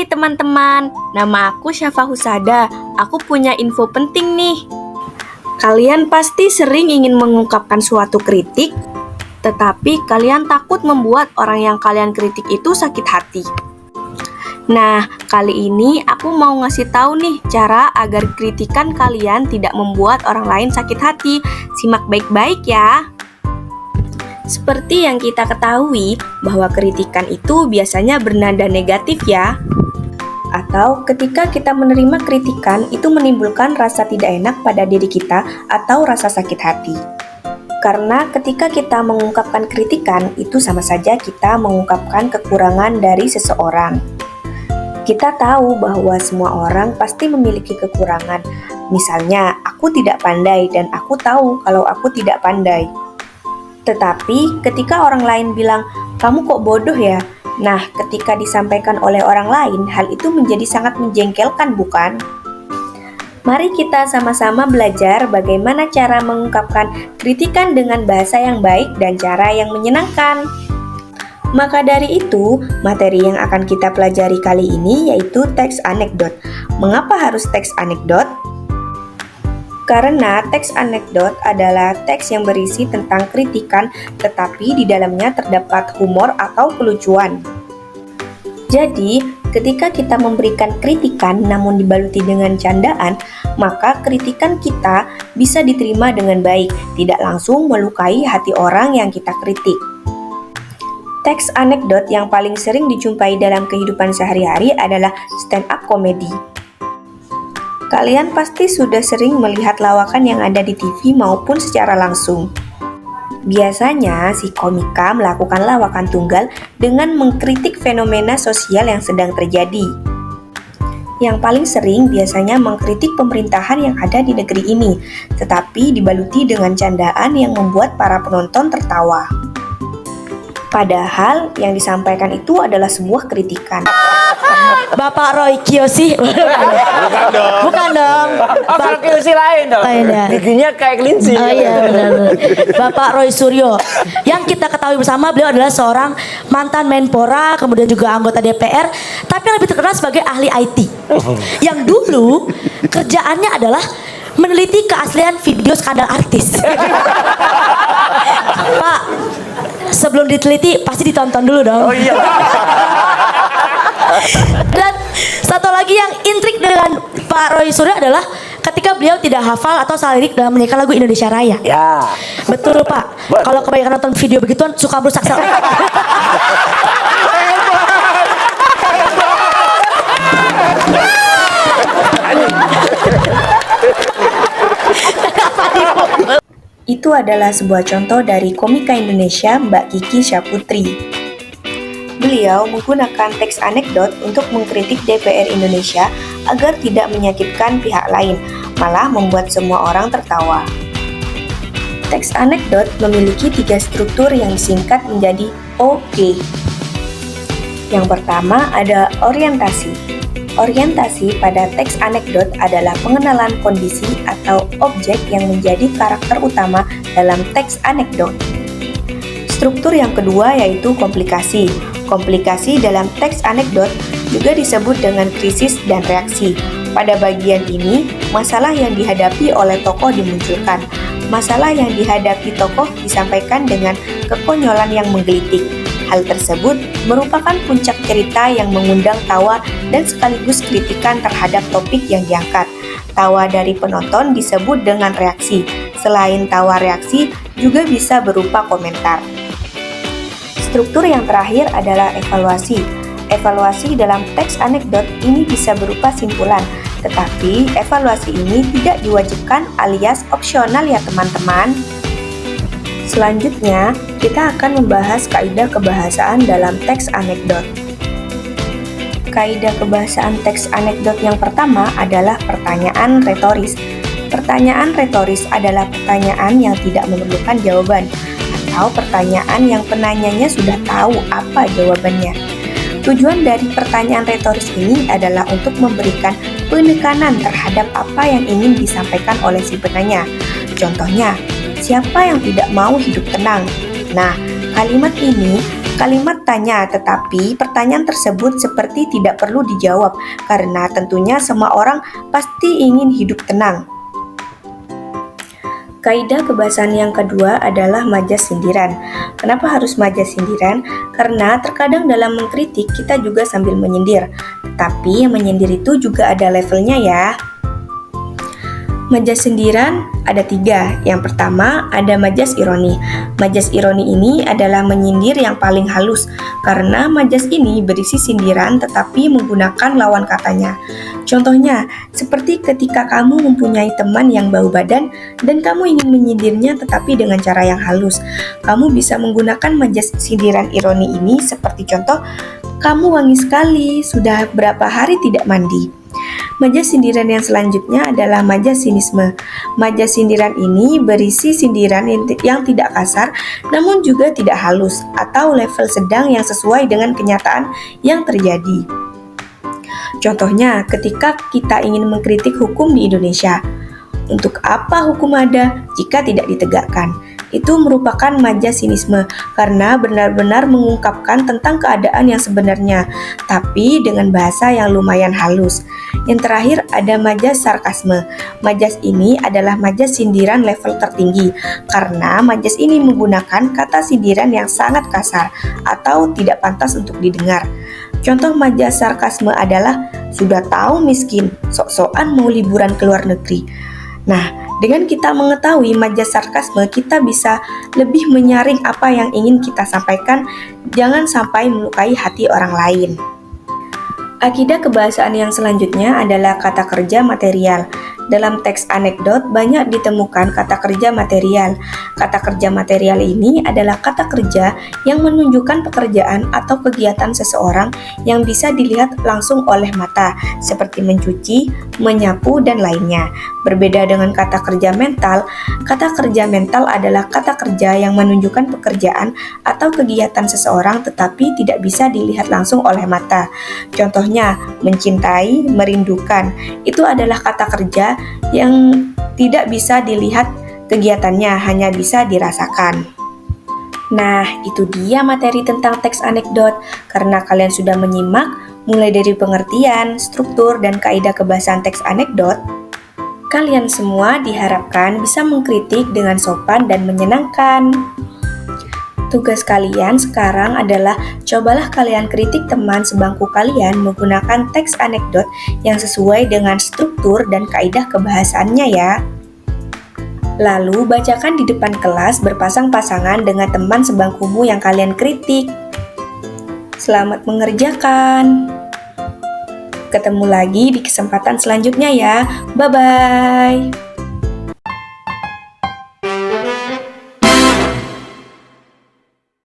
Hai teman-teman, nama aku Syafa Husada. Aku punya info penting nih. Kalian pasti sering ingin mengungkapkan suatu kritik, tetapi kalian takut membuat orang yang kalian kritik itu sakit hati. Nah, kali ini aku mau ngasih tahu nih cara agar kritikan kalian tidak membuat orang lain sakit hati. Simak baik-baik ya. Seperti yang kita ketahui bahwa kritikan itu biasanya bernada negatif ya. Atau ketika kita menerima kritikan itu menimbulkan rasa tidak enak pada diri kita atau rasa sakit hati. Karena ketika kita mengungkapkan kritikan itu sama saja kita mengungkapkan kekurangan dari seseorang. Kita tahu bahwa semua orang pasti memiliki kekurangan. Misalnya, aku tidak pandai dan aku tahu kalau aku tidak pandai. Tetapi ketika orang lain bilang, "Kamu kok bodoh ya?" Nah, ketika disampaikan oleh orang lain, hal itu menjadi sangat menjengkelkan, bukan? Mari kita sama-sama belajar bagaimana cara mengungkapkan kritikan dengan bahasa yang baik dan cara yang menyenangkan. Maka dari itu, materi yang akan kita pelajari kali ini yaitu teks anekdot. Mengapa harus teks anekdot? Karena teks anekdot adalah teks yang berisi tentang kritikan, tetapi di dalamnya terdapat humor atau kelucuan. Jadi, ketika kita memberikan kritikan namun dibaluti dengan candaan, maka kritikan kita bisa diterima dengan baik, tidak langsung melukai hati orang yang kita kritik. Teks anekdot yang paling sering dijumpai dalam kehidupan sehari-hari adalah stand-up comedy. Kalian pasti sudah sering melihat lawakan yang ada di TV maupun secara langsung. Biasanya, si komika melakukan lawakan tunggal dengan mengkritik fenomena sosial yang sedang terjadi. Yang paling sering biasanya mengkritik pemerintahan yang ada di negeri ini, tetapi dibaluti dengan candaan yang membuat para penonton tertawa. Padahal yang disampaikan itu adalah sebuah kritikan. Bapak Roy Kiyoshi. Bukan dong. Kalau Kiyoshi lain dong. Giginya kayak kelinci. Oh iya benar. Bapak Roy Suryo. Yang kita ketahui bersama beliau adalah seorang mantan Menpora, kemudian juga anggota DPR, tapi yang lebih terkenal sebagai ahli IT. Yang dulu kerjaannya adalah meneliti keaslian video skandal artis. Pak, sebelum diteliti pasti ditonton dulu dong. Oh iya. Dan satu lagi yang intrik dengan Pak Roy Suryo adalah ketika beliau tidak hafal atau salah lirik dalam menyanyikan lagu Indonesia Raya. Ya. Betul Pak. Kalau kebanyakan nonton video begituan suka berusak. Itu adalah sebuah contoh dari komika Indonesia Mbak Kiki Syaputri. Beliau menggunakan teks anekdot untuk mengkritik DPR Indonesia agar tidak menyakitkan pihak lain, malah membuat semua orang tertawa. Teks anekdot memiliki 3 struktur yang disingkat menjadi OK. Yang pertama ada orientasi. Orientasi pada teks anekdot adalah pengenalan kondisi atau objek yang menjadi karakter utama dalam teks anekdot. Struktur yang kedua yaitu komplikasi. Komplikasi dalam teks anekdot juga disebut dengan krisis dan reaksi. Pada bagian ini, masalah yang dihadapi oleh tokoh dimunculkan. Masalah yang dihadapi tokoh disampaikan dengan kekonyolan yang menggelitik. Hal tersebut merupakan puncak cerita yang mengundang tawa dan sekaligus kritikan terhadap topik yang diangkat. Tawa dari penonton disebut dengan reaksi. Selain tawa reaksi, juga bisa berupa komentar. Struktur yang terakhir adalah evaluasi. Evaluasi dalam teks anekdot ini bisa berupa simpulan, tetapi evaluasi ini tidak diwajibkan alias opsional ya teman-teman. Selanjutnya, kita akan membahas kaidah kebahasaan dalam teks anekdot. Kaidah kebahasaan teks anekdot yang pertama adalah pertanyaan retoris. Pertanyaan retoris adalah pertanyaan yang tidak memerlukan jawaban, atau pertanyaan yang penanyanya sudah tahu apa jawabannya. Tujuan dari pertanyaan retoris ini adalah untuk memberikan penekanan terhadap apa yang ingin disampaikan oleh si penanya. Contohnya, siapa yang tidak mau hidup tenang? Nah, kalimat ini Kalimat tanya, tetapi pertanyaan tersebut seperti tidak perlu dijawab karena tentunya semua orang pasti ingin hidup tenang. Kaidah kebahasaan yang kedua adalah majas sindiran. Kenapa harus majas sindiran? Karena terkadang dalam mengkritik kita juga sambil menyindir. Tetapi yang menyindir itu juga ada levelnya ya. Majas sindiran ada 3. Yang pertama ada majas ironi. Majas ironi ini adalah menyindir yang paling halus karena majas ini berisi sindiran tetapi menggunakan lawan katanya. Contohnya, seperti ketika kamu mempunyai teman yang bau badan dan kamu ingin menyindirnya tetapi dengan cara yang halus. Kamu bisa menggunakan majas sindiran ironi ini seperti contoh, kamu wangi sekali, sudah berapa hari tidak mandi. Majas sindiran yang selanjutnya adalah majas sinisme. Majas sindiran ini berisi sindiran yang tidak kasar namun juga tidak halus atau level sedang yang sesuai dengan kenyataan yang terjadi. Contohnya, ketika kita ingin mengkritik hukum di Indonesia. Untuk apa hukum ada jika tidak ditegakkan? Itu merupakan majas sinisme karena benar-benar mengungkapkan tentang keadaan yang sebenarnya, tapi dengan bahasa yang lumayan halus. Yang terakhir ada majas sarkasme. Majas ini adalah majas sindiran level tertinggi karena majas ini menggunakan kata sindiran yang sangat kasar atau tidak pantas untuk didengar. Contoh majas sarkasme adalah, sudah tahu miskin, sok-sokan mau liburan ke luar negeri. Nah, dengan kita mengetahui majas sarkasme, kita bisa lebih menyaring apa yang ingin kita sampaikan, jangan sampai melukai hati orang lain. Akidah kebahasaan yang selanjutnya adalah kata kerja material. Dalam teks anekdot banyak ditemukan kata kerja material. Kata kerja material ini adalah kata kerja yang menunjukkan pekerjaan atau kegiatan seseorang yang bisa dilihat langsung oleh mata, seperti mencuci, menyapu, dan lainnya. Berbeda dengan kata kerja mental adalah kata kerja yang menunjukkan pekerjaan atau kegiatan seseorang tetapi tidak bisa dilihat langsung oleh mata. Contohnya, mencintai, merindukan. Itu adalah kata kerja yang tidak bisa dilihat kegiatannya, hanya bisa dirasakan. Nah, itu dia materi tentang teks anekdot. Karena kalian sudah menyimak mulai dari pengertian, struktur, dan kaidah kebahasaan teks anekdot, kalian semua diharapkan bisa mengkritik dengan sopan dan menyenangkan. Tugas kalian sekarang adalah cobalah kalian kritik teman sebangku kalian menggunakan teks anekdot yang sesuai dengan struktur dan kaidah kebahasaannya ya. Lalu bacakan di depan kelas berpasang-pasangan dengan teman sebangkumu yang kalian kritik. Selamat mengerjakan. Ketemu lagi di kesempatan selanjutnya ya. Bye-bye.